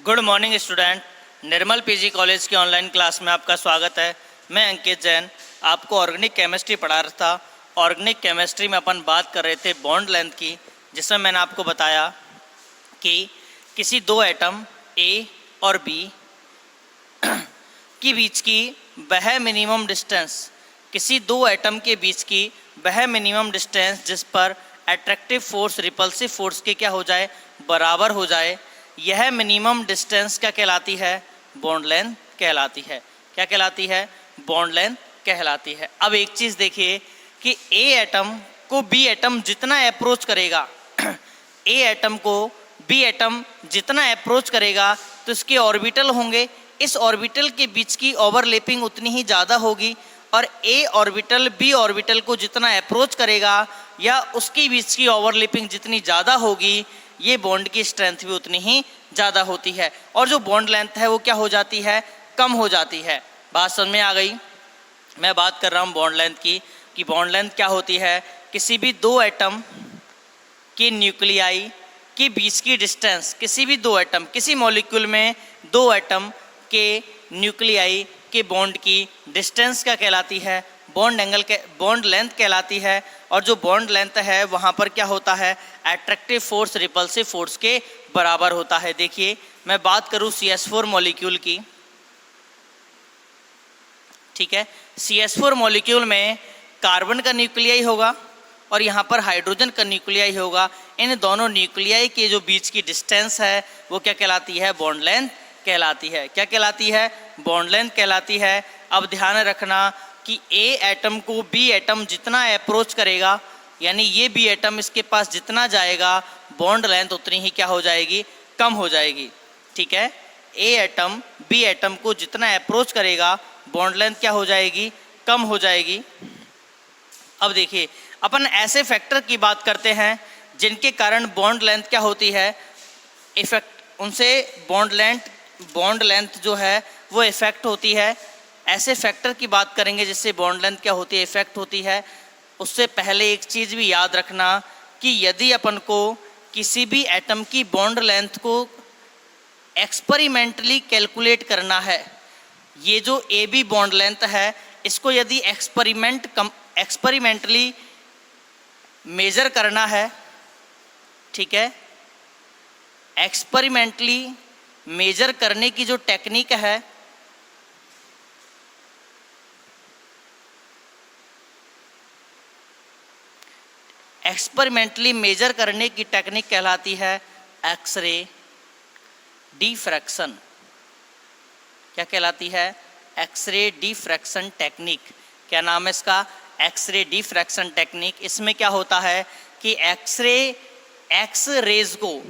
Good morning student. Nirmal PG college की online class में आपका स्वागत है। मैं अंकित जैन आपको ऑर्गेनिक केमिस्ट्री पढ़ा रहा था। ऑर्गेनिक केमिस्ट्री में अपन बात कर रहे थे बॉन्ड लेंथ की, जिसमें मैंने आपको बताया कि किसी दो एटम ए और बी के बीच की वह मिनिमम डिस्टेंस, किसी दो एटम के बीच की वह मिनिमम डिस्टेंस जिस पर अट्रैक्टिव फोर्स रिपल्सिव फोर्स के क्या हो जाए, बराबर हो जाए, यह मिनिमम डिस्टेंस क्या कहलाती है? बॉन्ड लेंथ कहलाती है। क्या कहलाती है? बॉन्ड लेंथ कहलाती है। अब एक चीज़ देखिए कि ए एटम को बी एटम जितना अप्रोच करेगा ए एटम को बी एटम जितना अप्रोच करेगा तो इसके ऑर्बिटल होंगे, इस ऑर्बिटल के बीच की ओवरलैपिंग उतनी ही ज़्यादा होगी, और ए ऑर्बिटल बी ऑर्बिटल को जितना अप्रोच करेगा या उसके बीच की ओवरलैपिंग जितनी ज़्यादा होगी, ये बॉन्ड की स्ट्रेंथ भी उतनी ही ज़्यादा होती है, और जो बॉन्ड लेंथ है वो क्या हो जाती है? कम हो जाती है। बात समझ में आ गई? मैं बात कर रहा हूँ बॉन्ड लेंथ की कि बॉन्ड लेंथ क्या होती है। किसी भी दो एटम के न्यूक्लियाई के बीच की डिस्टेंस, किसी भी दो एटम, किसी मॉलिक्यूल में दो एटम के न्यूक्लियाई के बॉन्ड की डिस्टेंस क्या कहलाती है? बॉन्ड एंगल के बॉन्ड लेंथ कहलाती है। और जो बॉन्ड लेंथ है वहाँ पर क्या होता है? अट्रैक्टिव फोर्स रिपल्सिव फोर्स के बराबर होता है। देखिए मैं बात करूँ CH4 मॉलिक्यूल की, ठीक है। CH4 मॉलिक्यूल में कार्बन का न्यूक्लियाई होगा और यहाँ पर हाइड्रोजन का न्यूक्लियाई होगा। इन दोनों न्यूक्लियाई के जो बीच की डिस्टेंस है वो क्या कहलाती है? बॉन्ड लेंथ कहलाती है। क्या कहलाती है? बॉन्ड लेंथ कहलाती है। अब ध्यान रखना कि ए एटम को बी एटम जितना अप्रोच करेगा, यानी ये बी एटम इसके पास जितना जाएगा, बॉन्ड लेंथ उतनी ही क्या हो जाएगी? कम हो जाएगी, ठीक है। ए एटम बी एटम को जितना अप्रोच करेगा, बॉन्ड लेंथ क्या हो जाएगी? कम हो जाएगी। अब देखिए अपन ऐसे फैक्टर की बात करते हैं जिनके कारण बॉन्ड लेंथ क्या होती है? इफेक्ट, उनसे बॉन्ड लेंथ जो है वो इफेक्ट होती है। ऐसे फैक्टर की बात करेंगे जिससे बॉन्ड लेंथ क्या होती है? इफेक्ट होती है। उससे पहले एक चीज़ भी याद रखना कि यदि अपन को किसी भी एटम की बॉन्ड लेंथ को एक्सपेरिमेंटली कैलकुलेट करना है, ये जो ए बी बॉन्ड लेंथ है इसको यदि एक्सपेरिमेंटली मेजर करना है, ठीक है, एक्सपेरिमेंटली मेजर करने की जो टेक्निक है एक्सपेरिमेंटली मेजर करने की टेक्निक कहलाती है एक्सरे डिफ्रैक्शन। क्या कहलाती है? X ray diffraction technique. क्या नाम है इसका? X ray diffraction technique. इसमें क्या होता है कि एक्स रेज को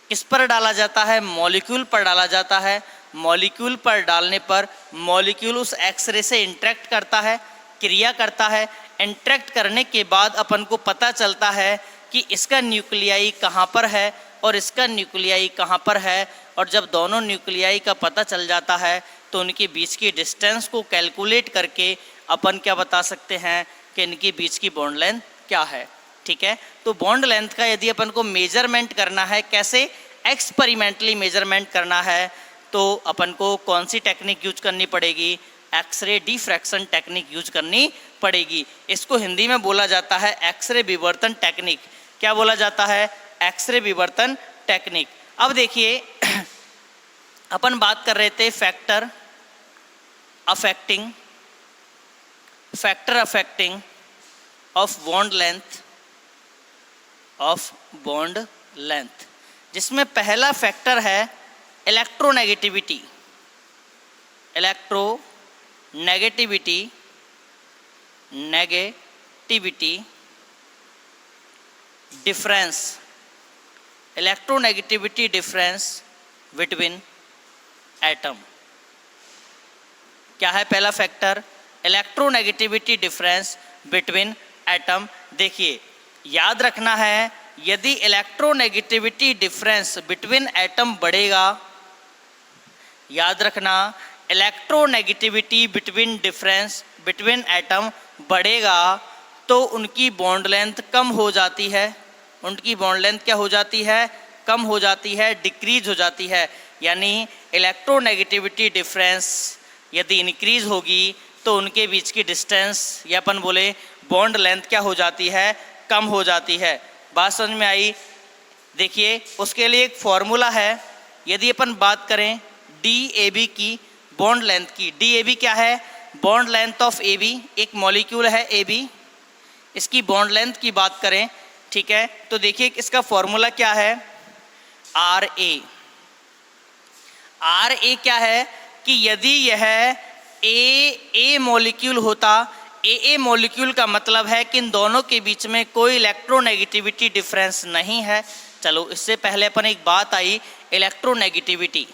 किस पर डाला जाता है? मॉलिक्यूल पर डाला जाता है। मॉलिक्यूल पर डालने पर मॉलिक्यूल उस एक्सरे से इंटरेक्ट करता है, क्रिया करता है। इंटरेक्ट करने के बाद अपन को पता चलता है कि इसका न्यूक्लियाई कहाँ पर है और इसका न्यूक्लियाई कहाँ पर है, और जब दोनों न्यूक्लियाई का पता चल जाता है तो उनके बीच की डिस्टेंस को कैलकुलेट करके अपन क्या बता सकते हैं कि इनके बीच की बॉन्ड लेंथ क्या है, ठीक है। तो बॉन्ड लेंथ का यदि अपन को मेजरमेंट करना है, कैसे? एक्सपेरिमेंटली मेजरमेंट करना है, तो अपन को कौन सी टेक्निक यूज करनी पड़ेगी? एक्सरे डिफ्रैक्शन टेक्निक यूज करनी पड़ेगी। इसको हिंदी में बोला जाता है एक्सरे विवर्तन टेक्निक। क्या बोला जाता है? एक्सरे विवर्तन टेक्निक। अब देखिए अपन बात कर रहे थे factor affecting of bond length, जिसमें पहला फैक्टर है electronegativity difference, electronegativity difference between atom. क्या है पहला factor? Electronegativity difference between atom. देखिए याद रखना है, यदि इलेक्ट्रोनेगेटिविटी डिफरेंस बिटवीन एटम बढ़ेगा, याद रखना इलेक्ट्रोनेगेटिविटी बिटवीन एटम बढ़ेगा तो उनकी बॉन्ड लेंथ कम हो जाती है। उनकी बॉन्ड लेंथ क्या हो जाती है? कम हो जाती है, डिक्रीज हो जाती है। यानी इलेक्ट्रोनेगेटिविटी डिफरेंस यदि इंक्रीज होगी तो उनके बीच की डिस्टेंस या अपन बोले बॉन्ड लेंथ क्या हो जाती है, कम हो जाती है। बात समझ में आई? देखिए उसके लिए एक फॉर्मूला है। यदि अपन बात करें DAB की बॉन्ड लेंथ की, DAB क्या है? बॉन्ड लेंथ ऑफ AB, एक मॉलिक्यूल है AB, इसकी बॉन्ड लेंथ की बात करें, ठीक है, तो देखिए इसका फॉर्मूला क्या है, RA क्या है कि यदि यह A मॉलिक्यूल होता, AA मॉलिक्यूल का मतलब है कि इन दोनों के बीच में कोई इलेक्ट्रोनेगेटिविटी डिफरेंस नहीं है। चलो इससे पहले अपन एक बात आई, इलेक्ट्रोनेगेटिविटी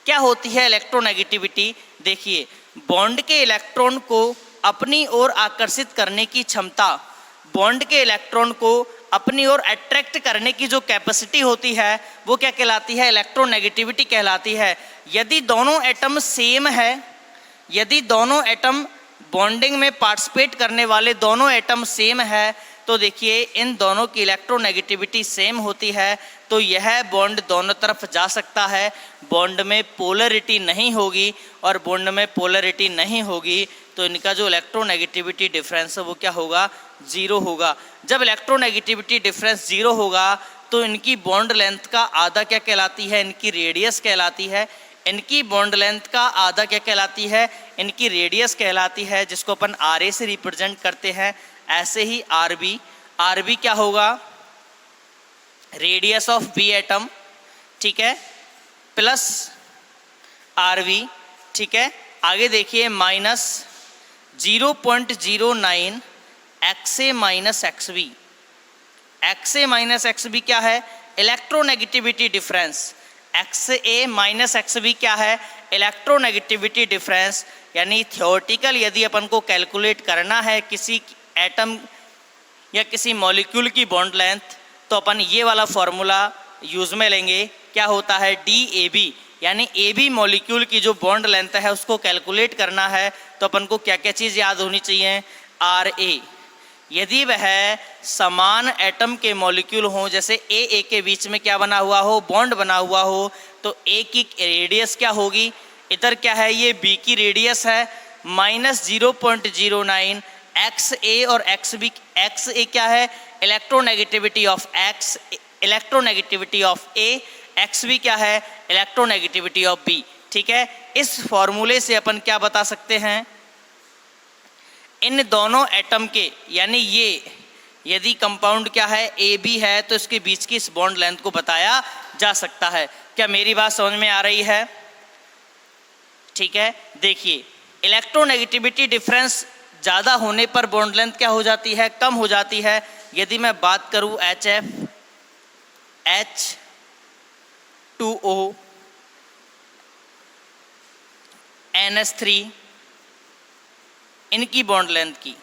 क्या होती है? इलेक्ट्रोनेगेटिविटी देखिए, बॉन्ड के इलेक्ट्रॉन को अपनी ओर आकर्षित करने की क्षमता, बॉन्ड के इलेक्ट्रॉन को अपनी ओर अट्रैक्ट करने की जो कैपेसिटी होती है वो क्या कहलाती है? इलेक्ट्रोनेगेटिविटी कहलाती है। यदि दोनों एटम सेम है, यदि दोनों एटम बॉन्डिंग में पार्टिसिपेट करने वाले दोनों एटम सेम है, तो देखिए इन दोनों की इलेक्ट्रोनेगेटिविटी सेम होती है, तो यह बॉन्ड दोनों तरफ जा सकता है, बॉन्ड में पोलरिटी नहीं होगी, और बॉन्ड में पोलरिटी नहीं होगी तो इनका जो इलेक्ट्रोनेगेटिविटी डिफरेंस है वो क्या होगा? ज़ीरो होगा। जब इलेक्ट्रोनेगेटिविटी डिफरेंस ज़ीरो होगा तो इनकी बॉन्ड लेंथ का आधा क्या कहलाती है? इनकी रेडियस कहलाती है। इनकी बॉन्ड लेंथ का आधा क्या कहलाती है? इनकी रेडियस कहलाती है, जिसको अपन RA से रिप्रेजेंट करते हैं। ऐसे ही RB क्या होगा? रेडियस ऑफ B एटम, ठीक है, प्लस RV, ठीक है। आगे देखिए -0.09 XA minus XB, XA minus XB क्या है? Electronegativity difference. XA minus XB क्या है? Electronegativity difference. यानी थियोरेटिकल यदि अपन को कैलकुलेट करना है किसी एटम या किसी मॉलिक्यूल की बॉन्ड लेंथ, तो अपन ये वाला फॉर्मूला यूज़ में लेंगे। क्या होता है? DAB, यानी AB मॉलिक्यूल की जो बॉन्ड लेंथ है उसको कैलकुलेट करना है तो अपन को क्या क्या चीज़ याद होनी चाहिए? RA, यदि वह समान एटम के मॉलिक्यूल हों, जैसे A के बीच में क्या बना हुआ हो? बॉन्ड बना हुआ हो, तो A की रेडियस क्या होगी? इधर क्या है? ये B की रेडियस है, -0.09 XA और XB। XA क्या है? Electronegativity of X, electronegativity of A। XB क्या है? इलेक्ट्रोनेगेटिविटी ऑफ B, ठीक है। इस फॉर्मूले से अपन क्या बता सकते हैं? इन दोनों एटम के, यानी ये यदि कंपाउंड क्या है? AB है, तो इसके बीच की इस बॉन्ड लेंथ को बताया जा सकता है। क्या मेरी बात समझ में आ रही है? ठीक है। देखिए इलेक्ट्रोनेगेटिविटी डिफरेंस ज़्यादा होने पर बॉन्ड लेंथ क्या हो जाती है? कम हो जाती है। यदि मैं बात करूं HF, H2O, NH3, इनकी बॉन्ड लेंथ की,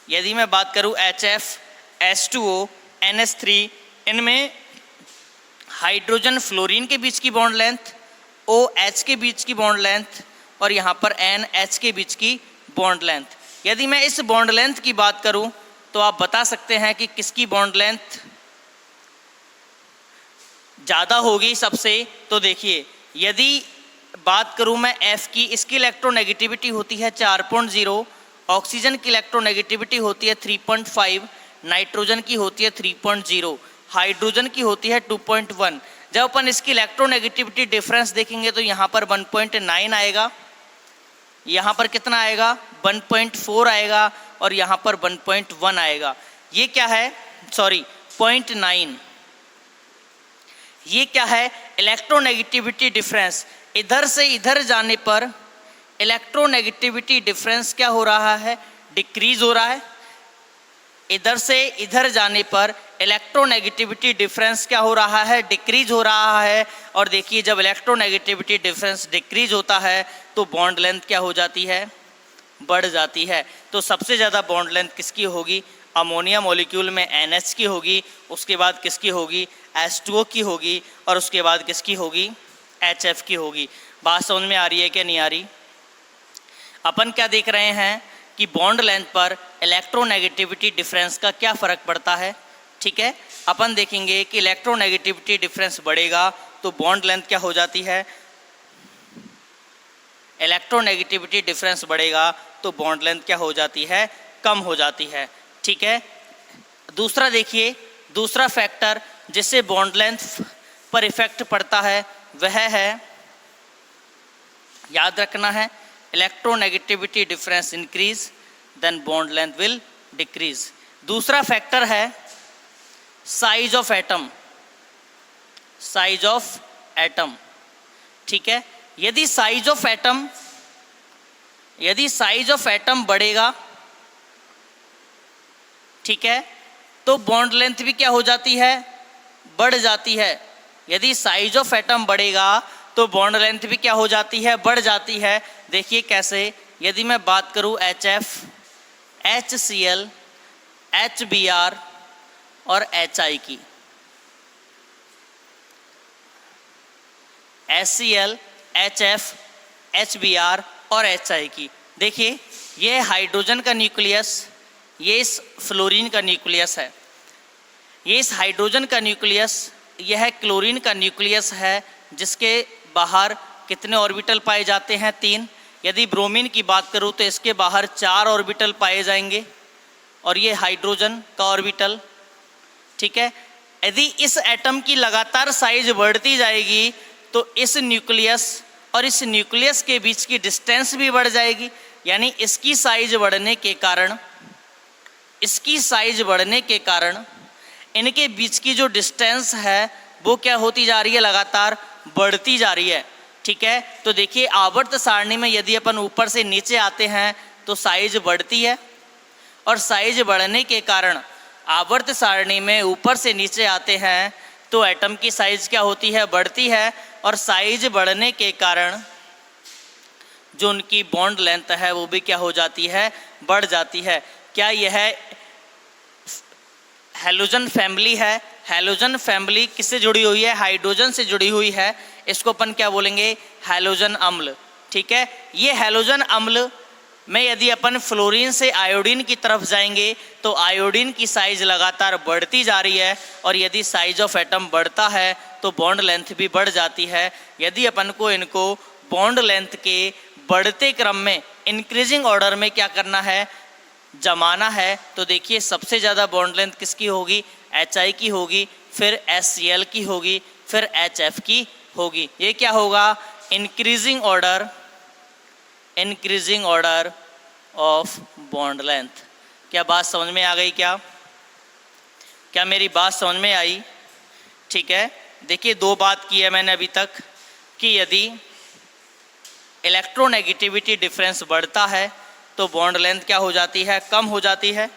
यदि मैं बात करूं HF, H2O, NH3, इनमें हाइड्रोजन फ्लोरीन के बीच की बॉन्ड लेंथ, OH के बीच की बॉन्ड लेंथ, और यहाँ पर NH के बीच की बॉन्ड लेंथ। यदि मैं इस बॉन्ड लेंथ की बात करूं तो आप बता सकते हैं कि किसकी बॉन्ड लेंथ ज़्यादा होगी सबसे। तो देखिए यदि बात करूं मैं F की, इसकी इलेक्ट्रोनेगेटिविटी होती है 4.0, ऑक्सीजन की इलेक्ट्रोनेगेटिविटी होती है 3.5, नाइट्रोजन की होती है 3.0, हाइड्रोजन की होती है 2.1। जब अपन इसकी इलेक्ट्रोनेगेटिविटी डिफरेंस देखेंगे तो यहाँ पर 1.9 आएगा, यहाँ पर कितना आएगा? 1.4 आएगा, और यहाँ पर 1.1 आएगा। ये क्या है? सॉरी 0.9। ये क्या है? Electronegativity difference. इधर से इधर जाने पर इलेक्ट्रोनेगेटिविटी डिफरेंस क्या हो रहा है? डिक्रीज हो रहा है। इधर से इधर जाने पर इलेक्ट्रोनेगेटिविटी डिफरेंस क्या हो रहा है? डिक्रीज हो रहा है। और देखिए जब इलेक्ट्रोनेगेटिविटी डिफरेंस डिक्रीज होता है तो बॉन्ड लेंथ क्या हो जाती है? बढ़ जाती है। तो सबसे ज़्यादा बॉन्ड लेंथ किसकी होगी? अमोनिया मॉलिक्यूल में NH की होगी, उसके बाद किसकी होगी? H2O की होगी, और उसके बाद किसकी होगी? HF की होगी। बात समझ में आ रही है क्या नहीं आ रही? अपन क्या देख रहे हैं कि बॉन्ड लेंथ पर इलेक्ट्रोनेगेटिविटी डिफरेंस का क्या फ़र्क पड़ता है, ठीक है। अपन देखेंगे कि इलेक्ट्रोनेगेटिविटी डिफरेंस बढ़ेगा तो बॉन्ड लेंथ क्या हो जाती है, इलेक्ट्रोनेगेटिविटी डिफरेंस बढ़ेगा तो बॉन्ड लेंथ क्या हो जाती है, कम हो जाती है। ठीक है, दूसरा देखिए, दूसरा फैक्टर जिससे बॉन्ड लेंथ पर इफेक्ट पड़ता है वह है, याद रखना है, electronegativity difference increase then bond length will decrease. दूसरा फैक्टर है size of atom, size of atom. ठीक है, यदि साइज ऑफ एटम बढ़ेगा, ठीक है, तो बॉन्ड लेंथ भी क्या हो जाती है, बढ़ जाती है। यदि साइज ऑफ एटम बढ़ेगा तो बॉन्ड लेंथ भी क्या हो जाती है, बढ़ जाती है। देखिए कैसे, यदि मैं बात करूं HF, HCl, HBr और HI की, HCl, HF, HBr और HI की, देखिए ये हाइड्रोजन का न्यूक्लियस, ये इस फ्लोरीन का न्यूक्लियस है, ये इस हाइड्रोजन का न्यूक्लियस, यह क्लोरीन का न्यूक्लियस है जिसके बाहर कितने ऑर्बिटल पाए जाते हैं, 3। यदि ब्रोमीन की बात करूं तो इसके बाहर 4 ऑर्बिटल पाए जाएंगे और ये हाइड्रोजन का ऑर्बिटल। ठीक है, यदि इस एटम की लगातार साइज बढ़ती जाएगी तो इस न्यूक्लियस और इस न्यूक्लियस के बीच की डिस्टेंस भी बढ़ जाएगी, यानी इसकी साइज बढ़ने के कारण इनके बीच की जो डिस्टेंस है वो क्या होती जा रही है, लगातार बढ़ती जा रही है। ठीक है, तो देखिए आवर्त सारणी में यदि अपन ऊपर से नीचे आते हैं तो साइज बढ़ती है, और साइज बढ़ने के कारण आवर्त सारणी में ऊपर से नीचे आते हैं तो एटम की साइज क्या होती है, बढ़ती है, और साइज बढ़ने के कारण जो उनकी बॉन्ड लेंथ है वो भी क्या हो जाती है, बढ़ जाती है। क्या यह हैलोजन फैमिली है, हैलोजन फैमिली किससे जुड़ी हुई है, हाइड्रोजन से जुड़ी हुई है, इसको अपन क्या बोलेंगे, हैलोजन अम्ल। ठीक है, ये हैलोजन अम्ल में यदि अपन फ्लोरीन से आयोडीन की तरफ जाएंगे तो आयोडीन की साइज लगातार बढ़ती जा रही है, और यदि साइज ऑफ एटम बढ़ता है तो बॉन्ड लेंथ भी बढ़ जाती है। यदि अपन को इनको बॉन्ड लेंथ के बढ़ते क्रम में इंक्रीजिंग ऑर्डर में क्या करना है, जमाना है, तो देखिए सबसे ज़्यादा बॉन्ड लेंथ किसकी होगी, HI की होगी, फिर HCl की होगी, फिर HF की होगी। ये क्या होगा, increasing order of bond length. क्या बात समझ में आ गई, क्या मेरी बात समझ में आई? ठीक है, देखिए 2 बात की है मैंने अभी तक कि यदि इलेक्ट्रोनेगेटिविटी डिफरेंस बढ़ता है तो बॉन्ड लेंथ क्या हो जाती है, कम हो जाती है।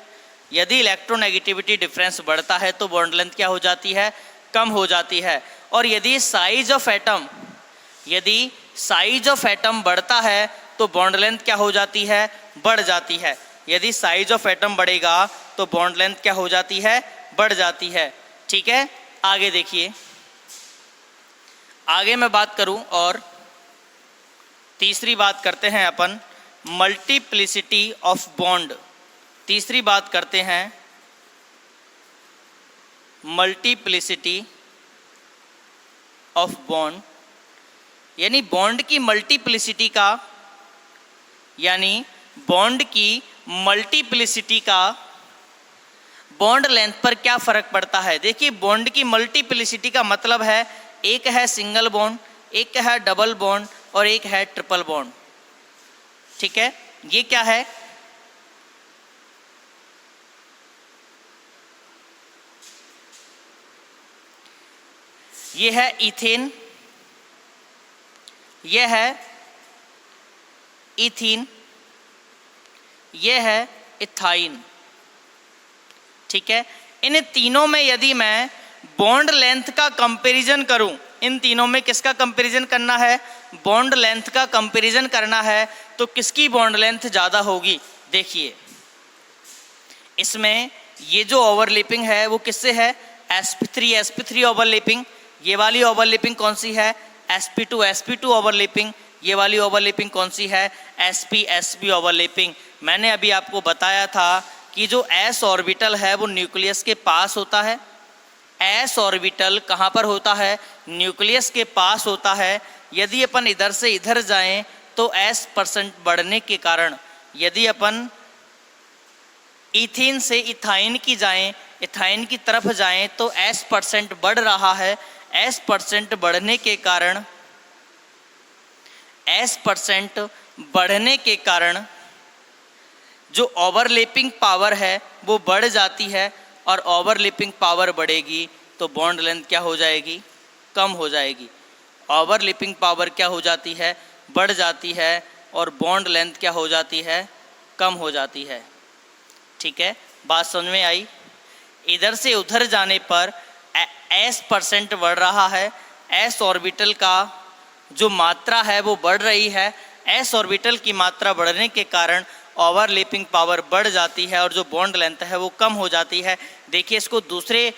यदि इलेक्ट्रोनेगेटिविटी डिफरेंस बढ़ता है तो बॉन्ड लेंथ क्या हो जाती है, कम हो जाती है। और यदि साइज ऑफ एटम बढ़ता है तो बॉन्ड लेंथ क्या हो जाती है, बढ़ जाती है। यदि साइज ऑफ एटम बढ़ेगा तो बॉन्ड लेंथ क्या हो जाती है, बढ़ जाती है। ठीक है, आगे देखिए, आगे मैं बात करूं और तीसरी बात करते हैं अपन, मल्टीप्लिसिटी ऑफ बॉन्ड। तीसरी बात करते हैं मल्टीप्लिसिटी ऑफ बॉन्ड, यानी बॉन्ड की मल्टीप्लिसिटी का, यानी बॉन्ड की मल्टीप्लिसिटी का बॉन्ड लेंथ पर क्या फ़र्क पड़ता है। देखिए बॉन्ड की मल्टीप्लिसिटी का मतलब है, एक है सिंगल बॉन्ड, एक है डबल बॉन्ड और एक है ट्रिपल बॉन्ड। ठीक है, ये क्या है, ये है इथेन, ये है इथीन, ये है इथाइन। ठीक है, इन तीनों में यदि मैं बॉन्ड लेंथ का कंपैरिजन करूं, इन तीनों में किसका कंपैरिजन करना है, बॉन्ड लेंथ का कंपैरिजन करना है, तो किसकी बॉन्ड लेंथ ज़्यादा होगी। देखिए इसमें ये जो ओवरलैपिंग है वो किससे है, sp3 ओवरलैपिंग। ये वाली ओवरलैपिंग कौन सी है, sp2 ओवरलैपिंग। ये वाली ओवरलैपिंग कौन सी है, sp ओवरलैपिंग। मैंने अभी आपको बताया था कि जो s ऑर्बिटल है वो न्यूक्लियस के पास होता है, एस ऑर्बिटल कहाँ पर होता है? न्यूक्लियस के पास होता है। यदि अपन इधर से इधर जाएं तो s% बढ़ने के कारण, यदि अपन इथीन से इथाइन की जाएं, इथाइन की तरफ जाएं तो s% बढ़ रहा है। s% बढ़ने के कारण, s% बढ़ने के कारण जो ओवरलैपिंग पावर है वो बढ़ जाती है, और ओवरलैपिंग पावर बढ़ेगी तो बॉन्ड लेंथ क्या हो जाएगी? कम हो जाएगी। ओवरलैपिंग पावर क्या हो जाती है? बढ़ जाती है, और बॉन्ड लेंथ क्या हो जाती है? कम हो जाती है। ठीक है, बात समझ में आई? इधर से उधर जाने पर s% बढ़ रहा है, s ऑर्बिटल का जो मात्रा है वो बढ़ रही है। s ऑर्बिटल की मात्रा बढ़ने के कारण ओवरलैपिंग पावर बढ़ जाती है, और जो बॉन्ड लेंथ है वो कम हो जाती है। देखिए, इसको दूसरे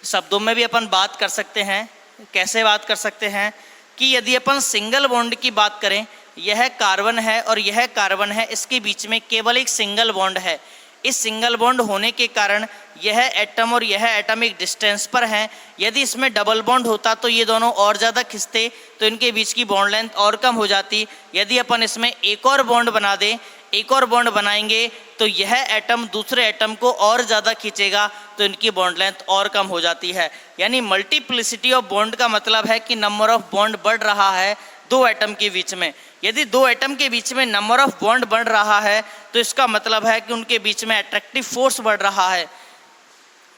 शब्दों में भी अपन बात कर सकते हैं। कैसे बात कर सकते हैं? कि यदि अपन सिंगल बॉन्ड की बात करें, यह कार्बन है और यह कार्बन है, इसके बीच में केवल एक सिंगल बॉन्ड है। इस सिंगल बॉन्ड होने के कारण यह एटम और यह एटम एक डिस्टेंस पर हैं। यदि इसमें डबल बॉन्ड होता तो ये दोनों और ज़्यादा खिंचते, तो इनके बीच की बॉन्ड लेंथ और कम हो जाती। यदि अपन इसमें एक और बॉन्ड बना दें, एक और बॉन्ड बनाएंगे तो यह एटम दूसरे एटम को और ज़्यादा खींचेगा, तो इनकी बॉन्ड लेंथ और कम हो जाती है। यानी मल्टीप्लिसिटी ऑफ बॉन्ड का मतलब है कि नंबर ऑफ बॉन्ड बढ़ रहा है दो एटम के बीच में। यदि दो एटम के बीच में नंबर ऑफ बॉन्ड बढ़ रहा है तो इसका मतलब है कि उनके बीच में अट्रैक्टिव फोर्स बढ़ रहा है।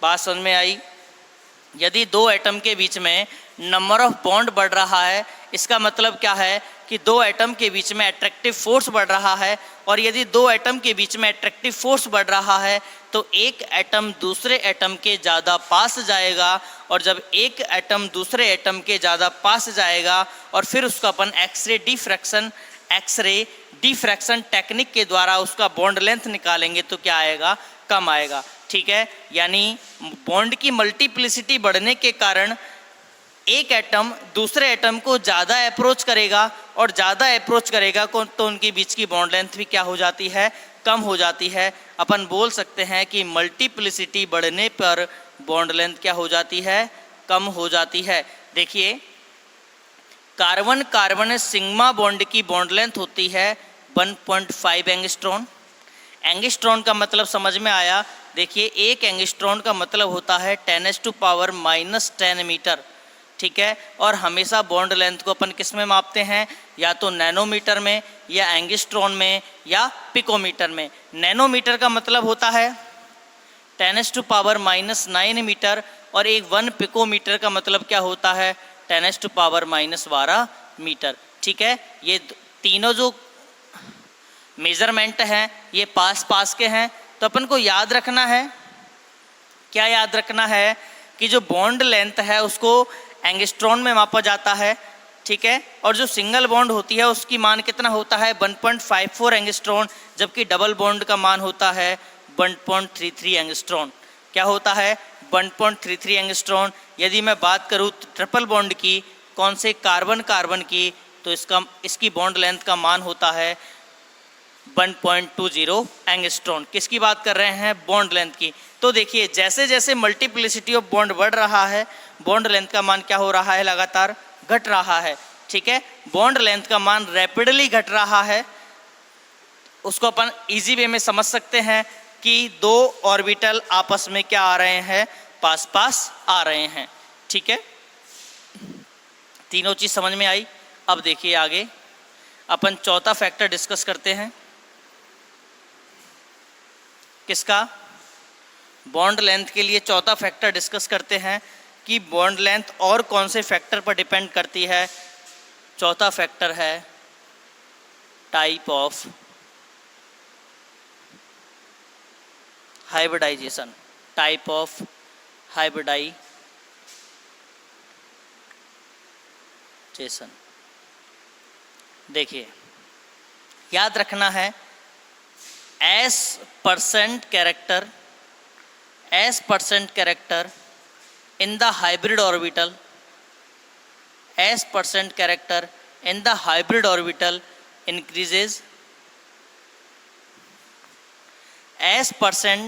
बात समझ में आई? यदि दो एटम के बीच में नंबर ऑफ बॉन्ड बढ़ रहा है, इसका मतलब क्या है कि दो एटम के बीच में अट्रैक्टिव फोर्स बढ़ रहा है। और यदि दो एटम के बीच में अट्रैक्टिव फोर्स बढ़ रहा है तो एक एटम दूसरे एटम के ज़्यादा पास जाएगा, और जब एक एटम दूसरे एटम के ज़्यादा पास जाएगा और फिर उसको अपन एक्सरे डिफ्रैक्शन टेक्निक के द्वारा उसका बॉन्ड लेंथ निकालेंगे तो क्या आएगा? कम आएगा। ठीक है, यानी बॉन्ड की मल्टीप्लिसिटी बढ़ने के कारण एक एटम दूसरे एटम को ज़्यादा अप्रोच करेगा, और ज़्यादा अप्रोच करेगा तो उनके बीच की बॉन्ड लेंथ भी क्या हो जाती है? कम हो जाती है। अपन बोल सकते हैं कि मल्टीप्लिसिटी बढ़ने पर बॉन्ड लेंथ क्या हो जाती है? कम हो जाती है। देखिए, कार्बन कार्बन सिग्मा बॉन्ड की बॉन्ड लेंथ होती है 1.5 एंगस्ट्रॉन। एंगस्ट्रॉन का मतलब समझ में आया? देखिए, एक एंगस्ट्रॉन का मतलब होता है 10⁻⁻10 मीटर। ठीक है, और हमेशा बॉन्ड लेंथ को अपन किस में मापते हैं? या तो नैनोमीटर में, या एंगस्ट्रॉन में, या पिकोमीटर में। नैनोमीटर का मतलब होता है 10⁻⁻9 मीटर, और एक 1 पिकोमीटर का मतलब क्या होता है? 10⁻12 मीटर। ठीक है, ये तीनों जो मेजरमेंट हैं ये पास पास के हैं। तो अपन को याद रखना है, क्या याद रखना है? कि जो बॉन्ड लेंथ है उसको एंगस्ट्रॉन में मापा जाता है। ठीक है, और जो सिंगल बॉन्ड होती है उसकी मान कितना होता है? 1.54 एंगस्ट्रॉन, जबकि डबल बॉन्ड का मान होता है 1.33 एंगस्ट्रॉन। क्या होता है? 1.33 एंगस्ट्रॉन। यदि मैं बात करूँ ट्रिपल बॉन्ड की, कौन से? कार्बन कार्बन की, तो इसकी बॉन्ड लेंथ का मान होता है 1.20 एंगस्ट्रॉन। किसकी बात कर रहे हैं? बॉन्ड लेंथ की। तो देखिए, जैसे जैसे मल्टीप्लिसिटी ऑफ बॉन्ड बढ़ रहा है, बॉन्ड लेंथ का मान क्या हो रहा है? लगातार घट रहा है। ठीक है, बॉन्ड लेंथ का मान रैपिडली घट रहा है। उसको अपन इजी वे में समझ सकते हैं कि दो ऑर्बिटल आपस में क्या आ रहे हैं? पास पास आ रहे हैं। ठीक है, तीनों चीज समझ में आई। अब देखिए आगे अपन चौथा फैक्टर डिस्कस करते हैं। किसका? बॉन्ड लेंथ के लिए चौथा फैक्टर डिस्कस करते हैं कि बॉन्ड लेंथ और कौन से फैक्टर पर डिपेंड करती है। चौथा फैक्टर है type of hybridisation. Type of hybridisation. देखिए, याद रखना है S% character in the hybrid orbital, S% character in the hybrid orbital increases, S%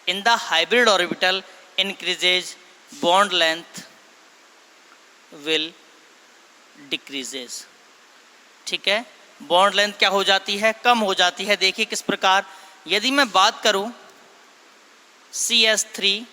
in the hybrid orbital increases bond length will decreases. ठीक है, बॉन्ड लेंथ क्या हो जाती है, कम हो जाती है। देखिए किस प्रकार, यदि मैं बात करूं CH3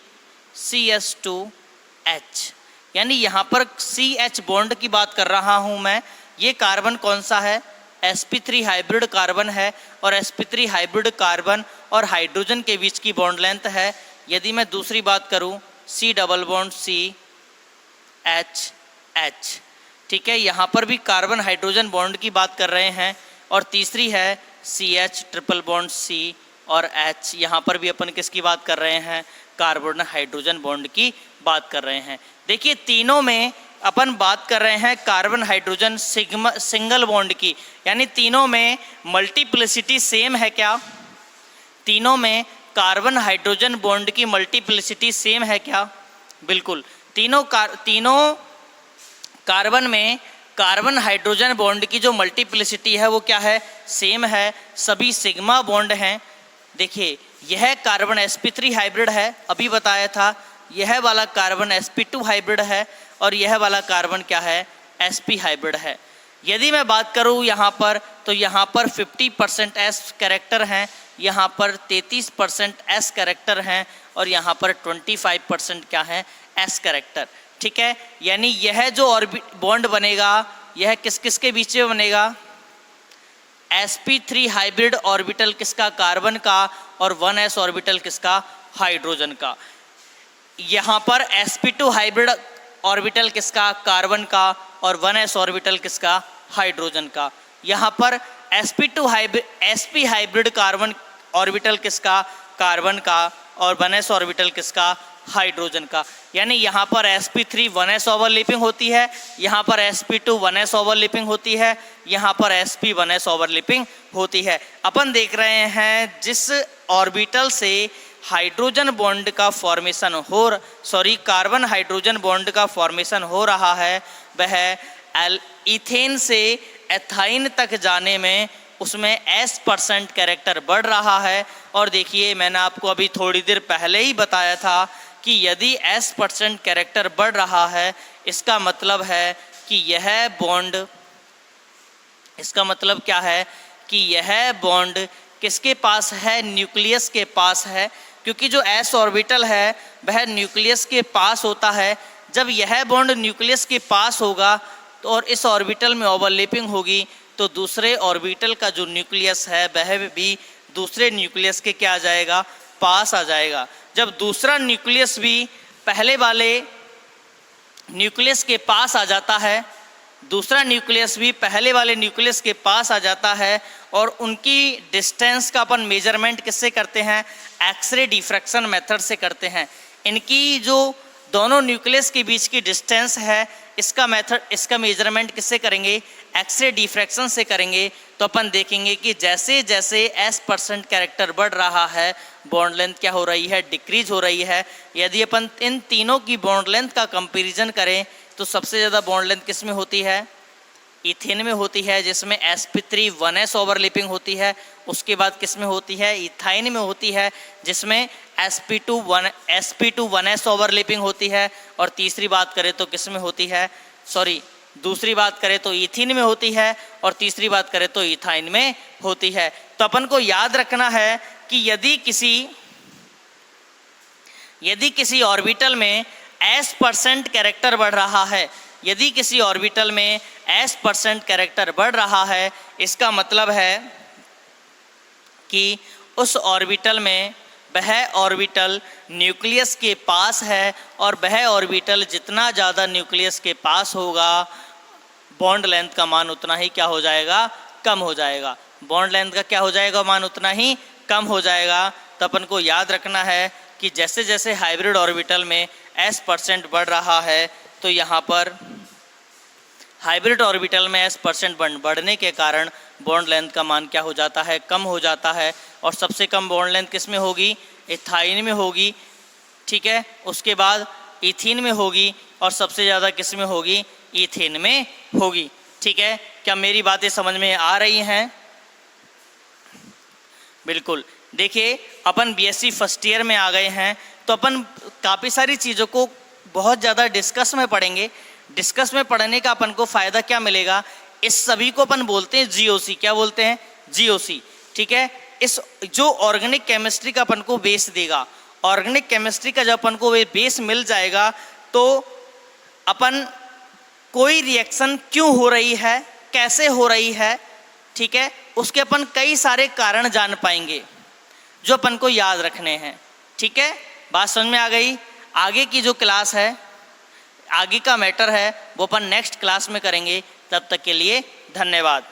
CH2H, यानी यहाँ पर CH बॉन्ड की बात कर रहा हूँ मैं। ये कार्बन कौन सा है, sp3 हाइब्रिड कार्बन है, और sp3 हाइब्रिड कार्बन और हाइड्रोजन के बीच की बॉन्ड लेंथ है। यदि मैं दूसरी बात करूँ C डबल बॉन्ड CH, ठीक है, यहाँ पर भी कार्बन हाइड्रोजन बॉन्ड की बात कर रहे हैं। और तीसरी है CH ट्रिपल बॉन्ड C और H, यहाँ पर भी अपन किसकी बात कर रहे हैं, कार्बन हाइड्रोजन बॉन्ड की बात कर रहे हैं। देखिए तीनों में अपन बात कर रहे हैं कार्बन हाइड्रोजन सिंगल बॉन्ड की, यानी तीनों में मल्टीप्लिसिटी सेम है क्या, तीनों में कार्बन हाइड्रोजन बॉन्ड की मल्टीप्लिसिटी सेम है क्या, बिल्कुल। तीनों कार्बन में कार्बन हाइड्रोजन बॉन्ड की जो मल्टीप्लिसिटी है वो क्या है, सेम है, सभी सिग्मा बॉन्ड हैं। देखिए यह कार्बन sp3 हाइब्रिड है, अभी बताया था, यह वाला कार्बन sp2 हाइब्रिड है, और यह वाला कार्बन क्या है, sp हाइब्रिड है। यदि मैं बात करूँ यहाँ पर, तो यहाँ पर 50% s कैरेक्टर हैं, यहाँ पर 33% s कैरेक्टर हैं, और यहाँ पर 25% क्या है, s कैरेक्टर। ठीक है, यानी यह जो बॉन्ड बनेगा यह किस किस के बीच में बनेगा, sp3 हाइब्रिड ऑर्बिटल किसका, कार्बन का, और 1s ऑर्बिटल किसका, हाइड्रोजन का। यहाँ पर sp2 हाइब्रिड ऑर्बिटल किसका, कार्बन का, और 1s ऑर्बिटल किसका, हाइड्रोजन का। यहाँ पर sp हाइब्रिड कार्बन ऑर्बिटल किसका, कार्बन का, और 1s ऑर्बिटल किसका, हाइड्रोजन का। यानी यहाँ पर sp3 1s ओवरलैपिंग होती है, यहाँ पर sp2 1s ओवरलैपिंग होती है, यहाँ पर sp 1s ओवरलैपिंग होती है। अपन देख रहे हैं जिस ऑर्बिटल से हाइड्रोजन बॉन्ड का फॉर्मेशन कार्बन हाइड्रोजन बॉन्ड का फॉर्मेशन हो रहा है, वह इथेन से एथाइन तक जाने में उसमें s% कैरेक्टर बढ़ रहा है। और देखिए मैंने आपको अभी थोड़ी देर पहले ही बताया था कि यदि s% कैरेक्टर बढ़ रहा है, इसका मतलब है कि यह बॉन्ड, इसका मतलब क्या है कि यह बॉन्ड किसके पास है, न्यूक्लियस के पास है, क्योंकि जो s ऑर्बिटल है वह न्यूक्लियस के पास होता है। जब यह बॉन्ड न्यूक्लियस के पास होगा तो और इस ऑर्बिटल में ओवरलैपिंग होगी, तो दूसरे ऑर्बिटल का जो न्यूक्लियस है वह भी दूसरे न्यूक्लियस के क्या आ जाएगा, पास आ जाएगा। जब दूसरा न्यूक्लियस भी पहले वाले न्यूक्लियस के पास आ जाता है, दूसरा न्यूक्लियस भी पहले वाले न्यूक्लियस के पास आ जाता है, और उनकी डिस्टेंस का अपन मेजरमेंट किससे करते हैं, एक्सरे डिफ्रैक्शन मेथड से करते हैं। इनकी जो दोनों न्यूक्लियस के बीच की डिस्टेंस है, इसका मेजरमेंट किससे करेंगे, एक्सरे डिफ्रैक्शन से करेंगे। तो अपन देखेंगे कि जैसे जैसे s% कैरेक्टर बढ़ रहा है, बॉन्ड लेंथ क्या हो रही है, डिक्रीज हो रही है। यदि अपन इन तीनों की बॉन्ड लेंथ का कंपैरिजन करें तो सबसे ज़्यादा बॉन्ड लेंथ किस में होती है, इथेन में होती है, जिसमें sp3 1s ओवरलैपिंग होती है। उसके बाद किस में होती है, इथाइन में होती है, जिसमें sp2 1s ओवरलैपिंग होती है। और तीसरी बात करें तो किस में होती है, दूसरी बात करें तो इथीन में होती है, और तीसरी बात करें तो इथाइन में होती है। तो अपन को याद रखना है कि यदि किसी ऑर्बिटल में s% कैरेक्टर बढ़ रहा है, यदि किसी ऑर्बिटल में s% कैरेक्टर बढ़ रहा है, इसका मतलब है कि उस ऑर्बिटल में वह ऑर्बिटल न्यूक्लियस के पास है, और वह ऑर्बिटल जितना ज़्यादा न्यूक्लियस के पास होगा, बॉन्ड लेंथ का मान उतना ही क्या हो जाएगा, कम हो जाएगा। बॉन्ड लेंथ का क्या हो जाएगा, मान उतना ही कम हो जाएगा। तो अपन को याद रखना है कि जैसे जैसे हाइब्रिड ऑर्बिटल में s% बढ़ रहा है, तो यहाँ पर हाइब्रिड ऑर्बिटल में s% बढ़ने के कारण बॉन्ड लेंथ का मान क्या हो जाता है, कम हो जाता है। और सबसे कम बॉन्ड लेंथ किस में होगी, इथाइन में होगी, ठीक है, उसके बाद इथीन में होगी, और सबसे ज़्यादा किस में होगी, इथेन में होगी। ठीक है, क्या मेरी बातें समझ में आ रही हैं? बिल्कुल। देखिए अपन BSc फर्स्ट ईयर में आ गए हैं, तो अपन काफ़ी सारी चीज़ों को बहुत ज़्यादा डिस्कस में पढ़ेंगे। डिस्कस में पढ़ने का अपन को फ़ायदा क्या मिलेगा, इस सभी को अपन बोलते हैं जीओसी। क्या बोलते हैं? जीओसी। ठीक है, इस जो ऑर्गेनिक केमिस्ट्री का अपन को बेस देगा, ऑर्गेनिक केमिस्ट्री का जब अपन को बेस मिल जाएगा तो अपन कोई रिएक्शन क्यों हो रही है, कैसे हो रही है, ठीक है, उसके अपन कई सारे कारण जान पाएंगे जो अपन को याद रखने हैं। ठीक है, बात समझ में आ गई? आगे की जो क्लास है, आगे का मैटर है वो अपन नेक्स्ट क्लास में करेंगे। तब तक के लिए धन्यवाद।